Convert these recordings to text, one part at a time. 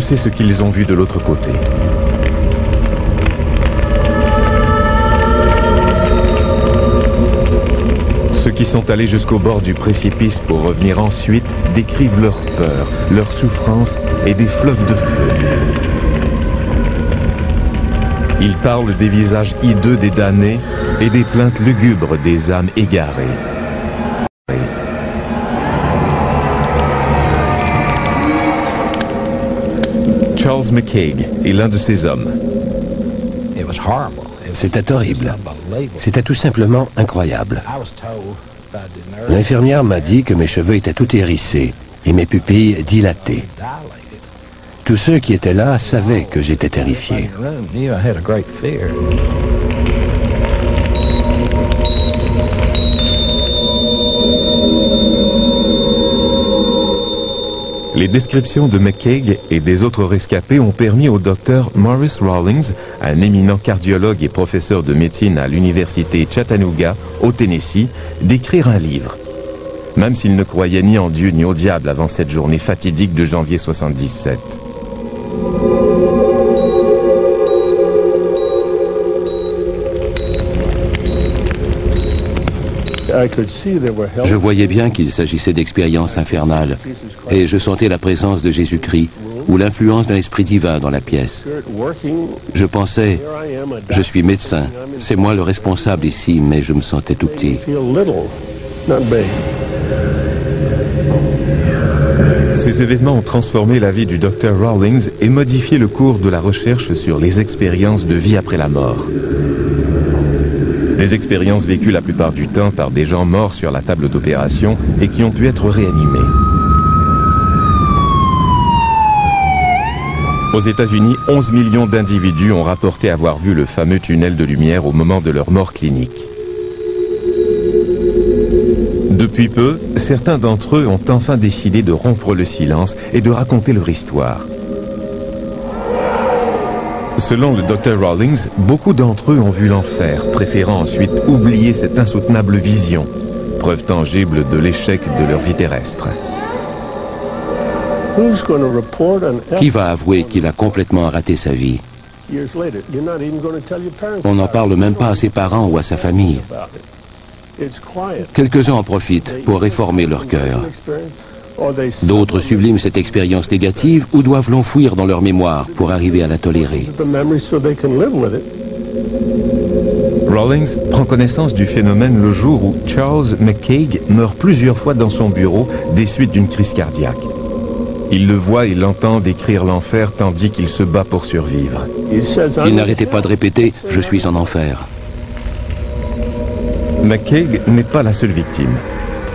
sait ce qu'ils ont vu de l'autre côté? Ceux qui sont allés jusqu'au bord du précipice pour revenir ensuite décrivent leur peur, leur souffrance et des fleuves de feu. Ils parlent des visages hideux des damnés et des plaintes lugubres des âmes égarées. Charles McCaig est l'un de ces hommes. C'était horrible. C'était tout simplement incroyable. L'infirmière m'a dit que mes cheveux étaient tout hérissés et mes pupilles dilatées. Tous ceux qui étaient là savaient que j'étais terrifié. Les descriptions de McCaig et des autres rescapés ont permis au docteur Morris Rawlings, un éminent cardiologue et professeur de médecine à l'université Chattanooga, au Tennessee, d'écrire un livre. Même s'il ne croyait ni en Dieu ni au diable avant cette journée fatidique de janvier 77. Je voyais bien qu'il s'agissait d'expériences infernales et je sentais la présence de Jésus-Christ ou l'influence d'un esprit divin dans la pièce. Je pensais, je suis médecin, c'est moi le responsable ici, mais je me sentais tout petit. Ces événements ont transformé la vie du Dr Rawlings et modifié le cours de la recherche sur les expériences de vie après la mort. Des expériences vécues la plupart du temps par des gens morts sur la table d'opération et qui ont pu être réanimés. Aux États-Unis, 11 millions d'individus ont rapporté avoir vu le fameux tunnel de lumière au moment de leur mort clinique. Depuis peu, certains d'entre eux ont enfin décidé de rompre le silence et de raconter leur histoire. Selon le Dr Rawlings, beaucoup d'entre eux ont vu l'enfer, préférant ensuite oublier cette insoutenable vision, preuve tangible de l'échec de leur vie terrestre. Qui va avouer qu'il a complètement raté sa vie? On n'en parle même pas à ses parents ou à sa famille. Quelques-uns en profitent pour réformer leur cœur. D'autres subliment cette expérience négative ou doivent l'enfouir dans leur mémoire pour arriver à la tolérer. Rawlings prend connaissance du phénomène le jour où Charles McCaig meurt plusieurs fois dans son bureau des suites d'une crise cardiaque. Il le voit et l'entend décrire l'enfer tandis qu'il se bat pour survivre. Il n'arrêtait pas de répéter « Je suis en enfer ». McCaig n'est pas la seule victime.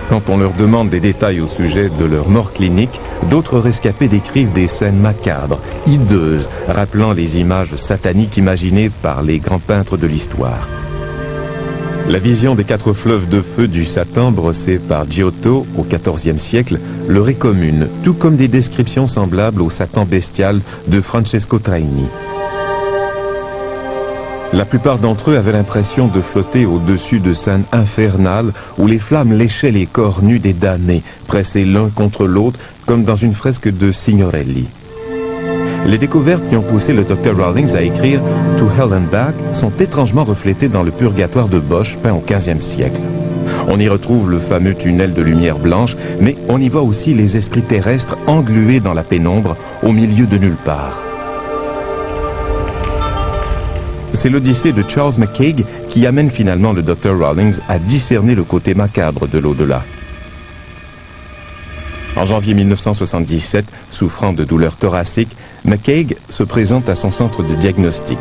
Quand on leur demande des détails au sujet de leur mort clinique, d'autres rescapés décrivent des scènes macabres, hideuses, rappelant les images sataniques imaginées par les grands peintres de l'histoire. La vision des 4 fleuves de feu du Satan brossés par Giotto au XIVe siècle leur est commune, tout comme des descriptions semblables au Satan bestial de Francesco Traini. La plupart d'entre eux avaient l'impression de flotter au-dessus de scènes infernales où les flammes léchaient les corps nus des damnés, pressés l'un contre l'autre comme dans une fresque de Signorelli. Les découvertes qui ont poussé le Dr Rawlings à écrire « To Hell and Back » sont étrangement reflétées dans le Purgatoire de Bosch, peint au XVe siècle. On y retrouve le fameux tunnel de lumière blanche, mais on y voit aussi les esprits terrestres englués dans la pénombre, au milieu de nulle part. C'est l'odyssée de Charles McCaig qui amène finalement le Dr Rawlings à discerner le côté macabre de l'au-delà. En janvier 1977, souffrant de douleurs thoraciques, McCaig se présente à son centre de diagnostic.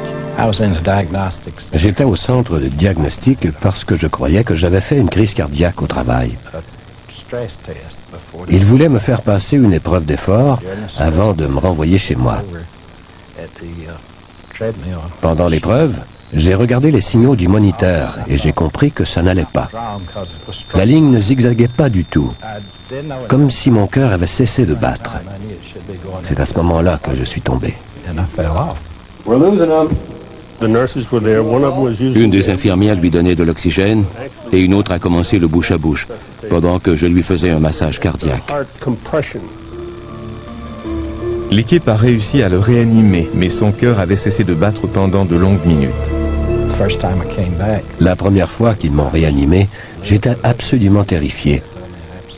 J'étais au centre de diagnostic parce que je croyais que j'avais fait une crise cardiaque au travail. Ils voulaient me faire passer une épreuve d'effort avant de me renvoyer chez moi. Pendant l'épreuve, j'ai regardé les signaux du moniteur et j'ai compris que ça n'allait pas. La ligne ne zigzaguait pas du tout, comme si mon cœur avait cessé de battre. C'est à ce moment-là que je suis tombé. Une des infirmières lui donnait de l'oxygène et une autre a commencé le bouche à bouche pendant que je lui faisais un massage cardiaque. L'équipe a réussi à le réanimer, mais son cœur avait cessé de battre pendant de longues minutes. La première fois qu'ils m'ont réanimé, j'étais absolument terrifié.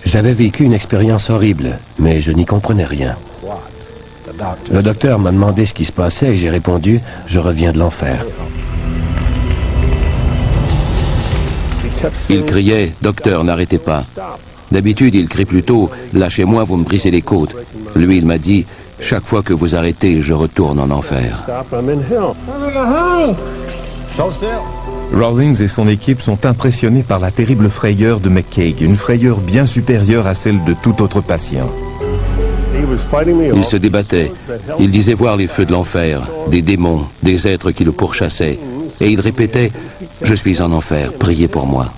J'avais vécu une expérience horrible, mais je n'y comprenais rien. Le docteur m'a demandé ce qui se passait et j'ai répondu « Je reviens de l'enfer ». Il criait « Docteur, n'arrêtez pas ». D'habitude, il crie plutôt « Lâchez-moi, vous me brisez les côtes ». Lui, il m'a dit « Chaque fois que vous arrêtez, je retourne en enfer ». Rawlings et son équipe sont impressionnés par la terrible frayeur de McCaig, une frayeur bien supérieure à celle de tout autre patient. Il se débattait. Il disait voir les feux de l'enfer, des démons, des êtres qui le pourchassaient. Et il répétait « Je suis en enfer, priez pour moi ».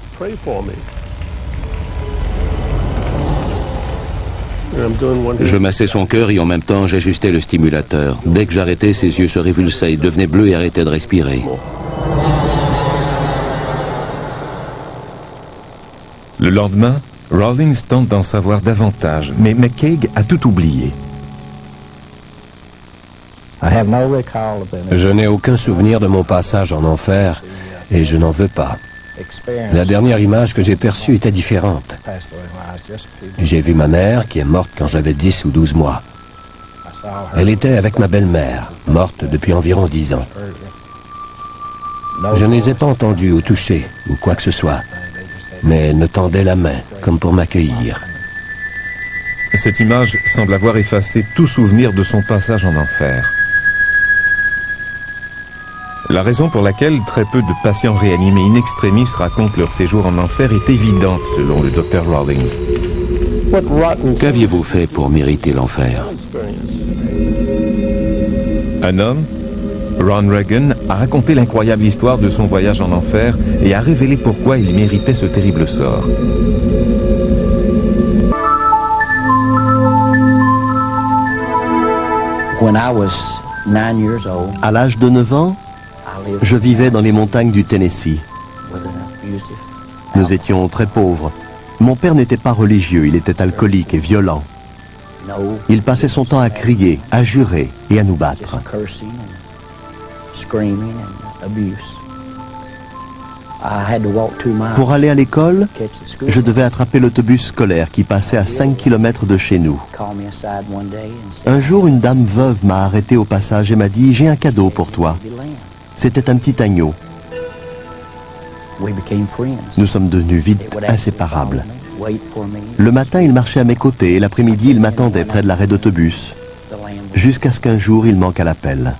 Je massais son cœur et en même temps j'ajustais le stimulateur. Dès que j'arrêtais, ses yeux se révulsaient, il devenait bleu et arrêtait de respirer. Le lendemain, Rawlings tente d'en savoir davantage, mais McCaig a tout oublié. Je n'ai aucun souvenir de mon passage en enfer et je n'en veux pas. La dernière image que j'ai perçue était différente. J'ai vu ma mère qui est morte quand j'avais 10 ou 12 mois. Elle était avec ma belle-mère, morte depuis environ 10 ans. Je ne les ai pas entendus ou touchés ou quoi que ce soit, mais elle me tendait la main comme pour m'accueillir. Cette image semble avoir effacé tout souvenir de son passage en enfer. La raison pour laquelle très peu de patients réanimés in extremis racontent leur séjour en enfer est évidente, selon le Dr Rawlings. Qu'aviez-vous fait pour mériter l'enfer? Un homme, Ron Reagan, a raconté l'incroyable histoire de son voyage en enfer et a révélé pourquoi il méritait ce terrible sort. À l'âge de 9 ans, je vivais dans les montagnes du Tennessee. Nous étions très pauvres. Mon père n'était pas religieux, il était alcoolique et violent. Il passait son temps à crier, à jurer et à nous battre. Pour aller à l'école, je devais attraper l'autobus scolaire qui passait à 5 km de chez nous. Un jour, une dame veuve m'a arrêté au passage et m'a dit « J'ai un cadeau pour toi ». C'était un petit agneau. Nous sommes devenus vite inséparables. Le matin, il marchait à mes côtés et l'après-midi, il m'attendait près de l'arrêt d'autobus. Jusqu'à ce qu'un jour, il manque à l'appel.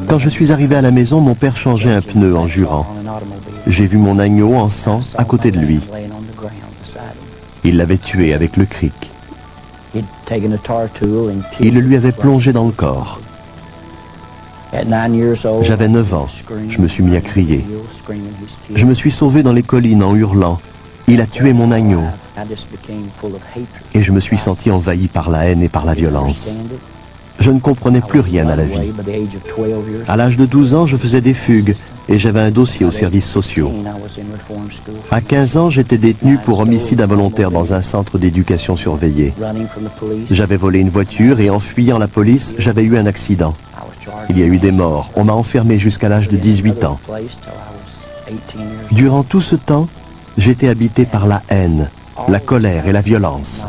Quand je suis arrivé à la maison, mon père changeait un pneu en jurant. J'ai vu mon agneau en sang à côté de lui. Il l'avait tué avec le cric. Il le lui avait plongé dans le corps. J'avais 9 ans. Je me suis mis à crier. Je me suis sauvé dans les collines en hurlant. Il a tué mon agneau. Et je me suis senti envahi par la haine et par la violence. Je ne comprenais plus rien à la vie. À l'âge de 12 ans, je faisais des fugues et j'avais un dossier aux services sociaux. À 15 ans, j'étais détenu pour homicide involontaire dans un centre d'éducation surveillée. J'avais volé une voiture et en fuyant la police, j'avais eu un accident. Il y a eu des morts. On m'a enfermé jusqu'à l'âge de 18 ans. Durant tout ce temps, j'étais habité par la haine, la colère et la violence.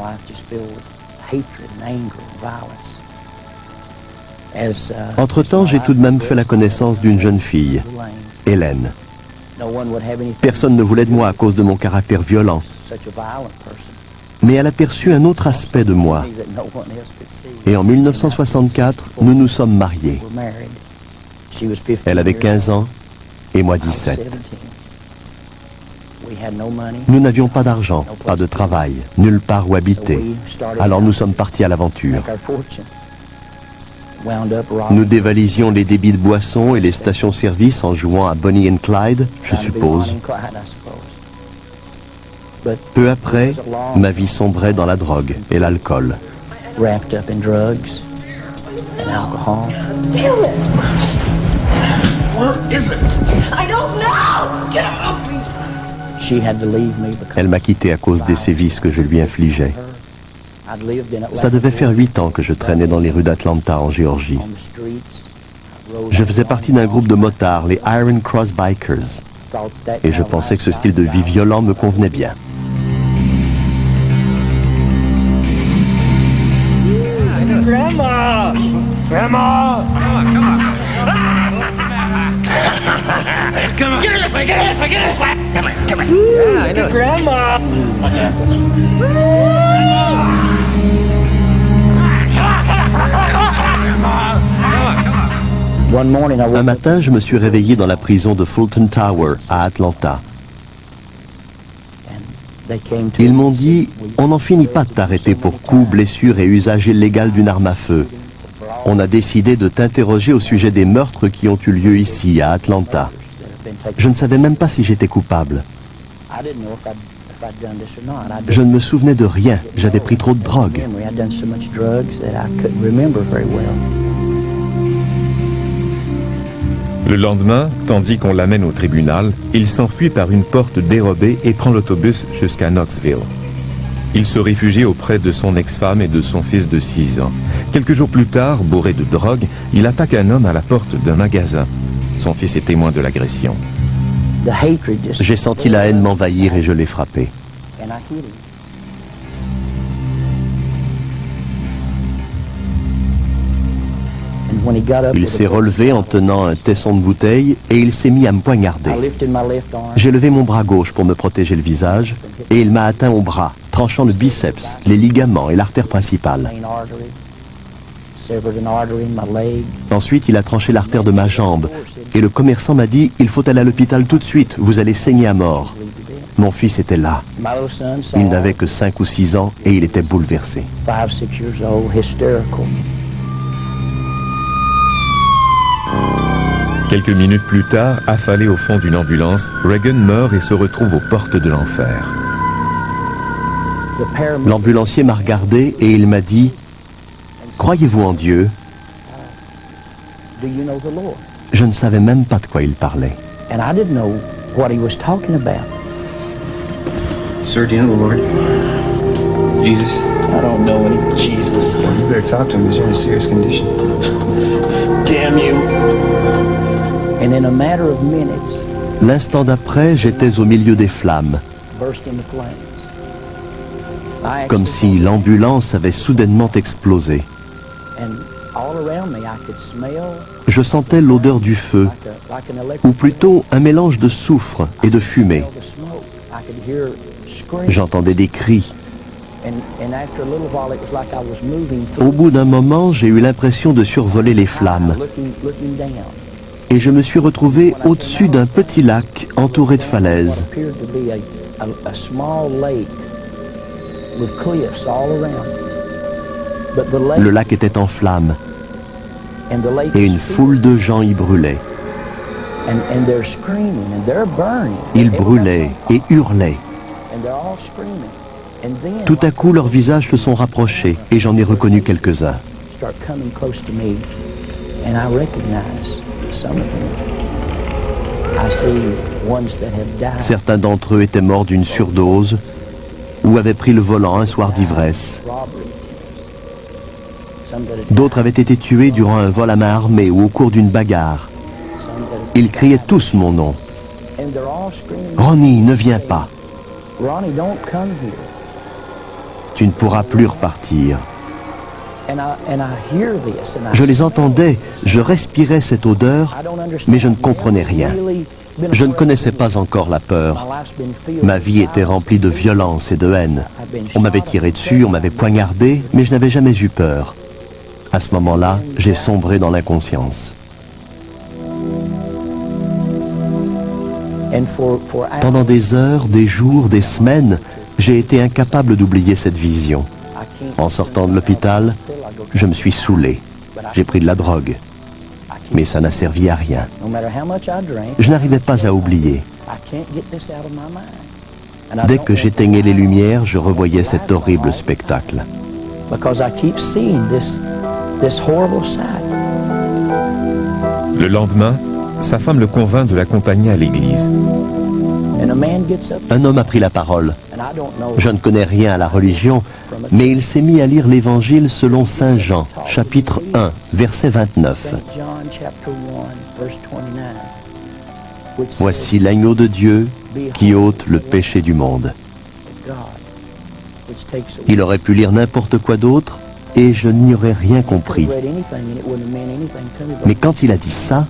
Entre-temps, j'ai tout de même fait la connaissance d'une jeune fille, Hélène. Personne ne voulait de moi à cause de mon caractère violent. Mais elle a perçu un autre aspect de moi. Et en 1964, nous nous sommes mariés. Elle avait 15 ans et moi 17. Nous n'avions pas d'argent, pas de travail, nulle part où habiter. Alors nous sommes partis à l'aventure. Nous dévalisions les débits de boissons et les stations-service en jouant à Bonnie and Clyde, je suppose. Peu après, ma vie sombrait dans la drogue et l'alcool. Elle m'a quitté à cause des sévices que je lui infligeais. Ça devait faire 8 ans que je traînais dans les rues d'Atlanta, en Géorgie. Je faisais partie d'un groupe de motards, les Iron Cross Bikers. Et je pensais que ce style de vie violent me convenait bien. Grandma! Grandma! Come on! Get her this way! Get her this way! Get her this way! Come on! Come on! Yeah, I know. Grandma! Un matin, je me suis réveillé dans la prison de Fulton Tower, à Atlanta. Ils m'ont dit, on n'en finit pas de t'arrêter pour coups, blessures et usage illégal d'une arme à feu. On a décidé de t'interroger au sujet des meurtres qui ont eu lieu ici, à Atlanta. Je ne savais même pas si j'étais coupable. Je ne me souvenais de rien, j'avais pris trop de drogue. Le lendemain, tandis qu'on l'amène au tribunal, il s'enfuit par une porte dérobée et prend l'autobus jusqu'à Knoxville. Il se réfugie auprès de son ex-femme et de son fils de 6 ans. Quelques jours plus tard, bourré de drogue, il attaque un homme à la porte d'un magasin. Son fils est témoin de l'agression. J'ai senti la haine m'envahir et je l'ai frappé. Il s'est relevé en tenant un tesson de bouteille et il s'est mis à me poignarder. J'ai levé mon bras gauche pour me protéger le visage et il m'a atteint au bras, tranchant le biceps, les ligaments et l'artère principale. Ensuite, il a tranché l'artère de ma jambe et le commerçant m'a dit « Il faut aller à l'hôpital tout de suite, vous allez saigner à mort ». Mon fils était là. Il n'avait que 5 ou 6 ans et il était bouleversé. Quelques minutes plus tard, affalé au fond d'une ambulance, Reagan meurt et se retrouve aux portes de l'enfer. L'ambulancier m'a regardé et il m'a dit « Croyez-vous en Dieu ?» Je ne savais même pas de quoi il parlait. Sir, do you know the Lord? Jesus? I don't know any Jesus. Well, you better talk to him because you're in a serious condition. Damn you! And in a matter of minutes, l'instant d'après, j'étais au milieu des flammes. Comme si l'ambulance avait soudainement explosé. Je sentais l'odeur du feu, ou plutôt un mélange de soufre et de fumée. J'entendais des cris. Au bout d'un moment, j'ai eu l'impression de survoler les flammes. Et je me suis retrouvé au-dessus d'un petit lac entouré de falaises. Le lac était en flammes et une foule de gens y brûlaient. Ils brûlaient et hurlaient. Tout à coup, leurs visages se sont rapprochés et j'en ai reconnu quelques-uns. Certains d'entre eux étaient morts d'une surdose ou avaient pris le volant un soir d'ivresse. D'autres avaient été tués durant un vol à main armée ou au cours d'une bagarre. Ils criaient tous mon nom. « Ronnie, ne viens pas. Tu ne pourras plus repartir. » Je les entendais, je respirais cette odeur, mais je ne comprenais rien. Je ne connaissais pas encore la peur. Ma vie était remplie de violence et de haine. On m'avait tiré dessus, on m'avait poignardé, mais je n'avais jamais eu peur. À ce moment-là, j'ai sombré dans l'inconscience. Pendant des heures, des jours, des semaines, j'ai été incapable d'oublier cette vision. En sortant de l'hôpital, je me suis saoulé. J'ai pris de la drogue. Mais ça n'a servi à rien. Je n'arrivais pas à oublier. Dès que j'éteignais les lumières, je revoyais cet horrible spectacle. Le lendemain, sa femme le convainc de l'accompagner à l'église. Un homme a pris la parole Je ne connais rien à la religion, mais il s'est mis à lire l'Évangile selon Saint Jean, chapitre 1, verset 29. Voici l'agneau de Dieu qui ôte le péché du monde. Il aurait pu lire n'importe quoi d'autre et je n'y aurais rien compris. Mais quand il a dit ça,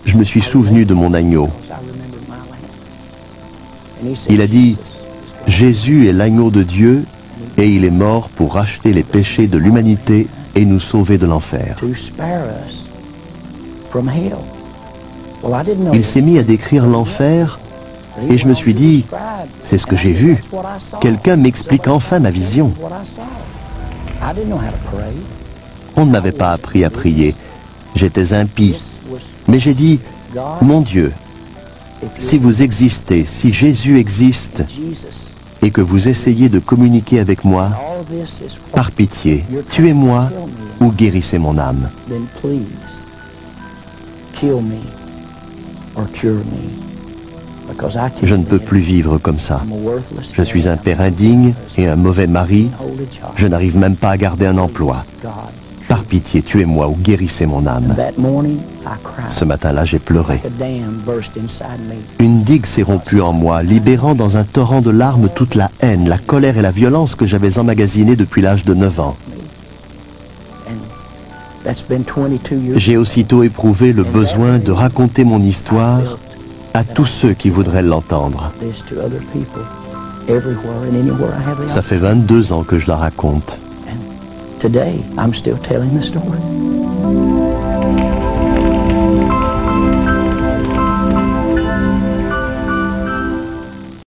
je me suis souvenu de mon agneau. Il a dit, Jésus est l'agneau de Dieu et il est mort pour racheter les péchés de l'humanité et nous sauver de l'enfer. Il s'est mis à décrire l'enfer et je me suis dit, c'est ce que j'ai vu. Quelqu'un m'explique enfin ma vision. On ne m'avait pas appris à prier. J'étais impie. Mais j'ai dit, mon Dieu, si vous existez, si Jésus existe, et que vous essayez de communiquer avec moi, par pitié, tuez-moi ou guérissez mon âme. Je ne peux plus vivre comme ça. Je suis un père indigne et un mauvais mari. Je n'arrive même pas à garder un emploi. Par pitié, tuez-moi ou guérissez mon âme. Ce matin-là, j'ai pleuré. Une digue s'est rompue en moi, libérant dans un torrent de larmes toute la haine, la colère et la violence que j'avais emmagasinée depuis l'âge de 9 ans. J'ai aussitôt éprouvé le besoin de raconter mon histoire à tous ceux qui voudraient l'entendre. Ça fait 22 ans que je la raconte. Today, I'm still telling the story.